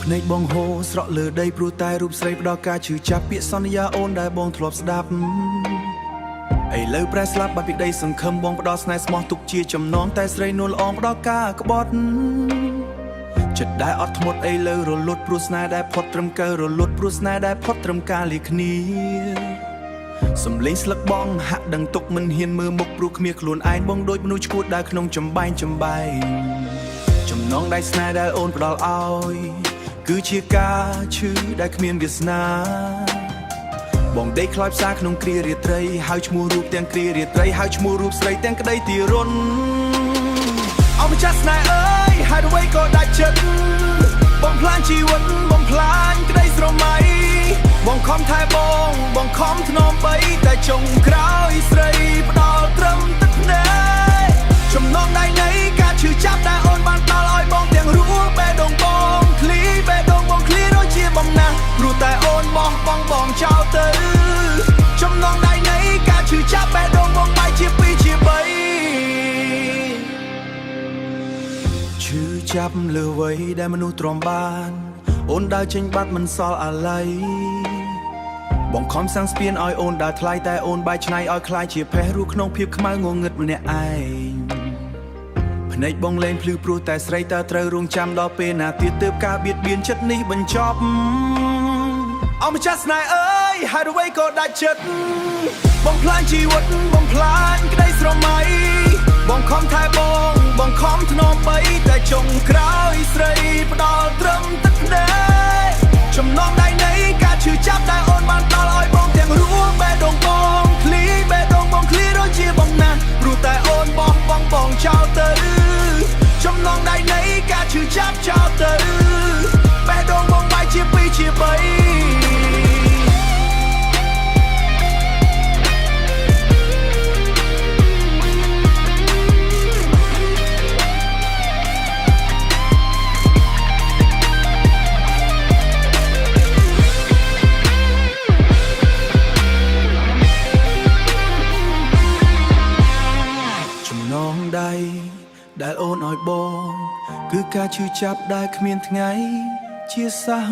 ភ្នែកបងហូរស្រក់លើដីព្រោះតែរូបស្រីផ្ដល់ការឈឺចាប់ពាក្យសន្យាអូនដែលបងធ្លាប់ស្ដាប់ឥឡូវប្រែស្លាប់បាត់ពីដីសង្ឃឹមបងផ្ដល់ស្នេហ៍ស្មោះទុកជាចំណងតែស្រីនួនល្អងផ្ដល់ការក្បត់ចិត្តដែលអត់ធ្មត់ឥឡូវរលត់ព្រោះស្នេហ៍ដែលផុតត្រឹមកើរលត់ព្រោះស្នេហ៍ដែលផុតត្រឹមការលាគ្នាសំលេងស្លឹកបងហាក់ដឹងទុកមិនហ៊ានមើលមុខព្រោះគ្មានខ្លួនឯងបងដូចមនុស្សឈួតដើរក្នុងចំបែងចំណងដៃស្នេហ៍ដែលអូនផ្ដល់ឲ្យគឺជាការឈឺដែលគ្មានវាសនាបងដេកខ្លោចផ្សាក្នុងគ្រារាត្រីហើយឈ្មោះរូបទាំងគ្រារាត្រីហើយឈ្មោះរូបស្រីទាំងក្តីទីរុនអោម្ចាស់ស្នេហ៍អើយហើយអ្វីក៏ដាច់ចិត្តបងផ្លាញជីវិតបងផ្លាញក្តីស្រមៃបងខំថែបងខំធ្នមបីតែចុងក្រោយស្រីផ្ដល់ត្រឹមទឹកភ្នែកចំណងដៃនៃការឈឺចាប់ដែលអូនបានផ្ដល់ឲ្យបងទាំងរួបេះដូងបងឃ្លីបេះដូងបងឃ្លីដូចជាបំណាស់ព្រោះតែអូនបោះបងចោលទៅចំណងដៃនៃការឈឺចាប់បេះដូងបងបែកជាពីរជាបីឈឺចាប់លើអ្វីដែលមនុស្សទ្រាំបានអូនដើរចេញបាត់មិនសល់អាល័យបងខំសាំងស្ពានឲ្យអូនដើរថ្លៃតែអូនបែកឆ្នៃឲ្យคล้ายជាផេះរស់ក្នុងភាពខ្មៅងងឹតម្នាក់ឯងភ្នែកបងលែងភ្លឺព្រោះតែស្រីតើត្រូវរងចាំដល់ពេលណាទៀតទើបការបៀតបៀនចិត្តនេះបញ្ចប់អោម្ចាស់ស្នេហ៍អើយហើយអ្វីក៏ដាច់ចិត្តបងផ្លាញជីវិតបងផ្លាញក្តីស្រមៃបងខំថែបងខំធ្នមបីតែចុងក្រោយស្រីផ្ដល់ត្រឹមទឹកភ្នែកចំណងដៃនៃការឈឺចាប់ដែលអូនបានផ្ដល់ឲ្យបងទាំងរួបេះដូងបងឃ្លីបេះដូងបងឃ្លីដូចជាបំណាស់ព្រោះតែអូនបោះបងចោលទៅចំណងដៃនៃការឈឺចាប់ចោលទៅបេះដូងបងបែកជាពីរជាបីដែលអូនឲ្យបងគឺការឈឺចាប់ដែលគ្មានថ្ងៃជាសះ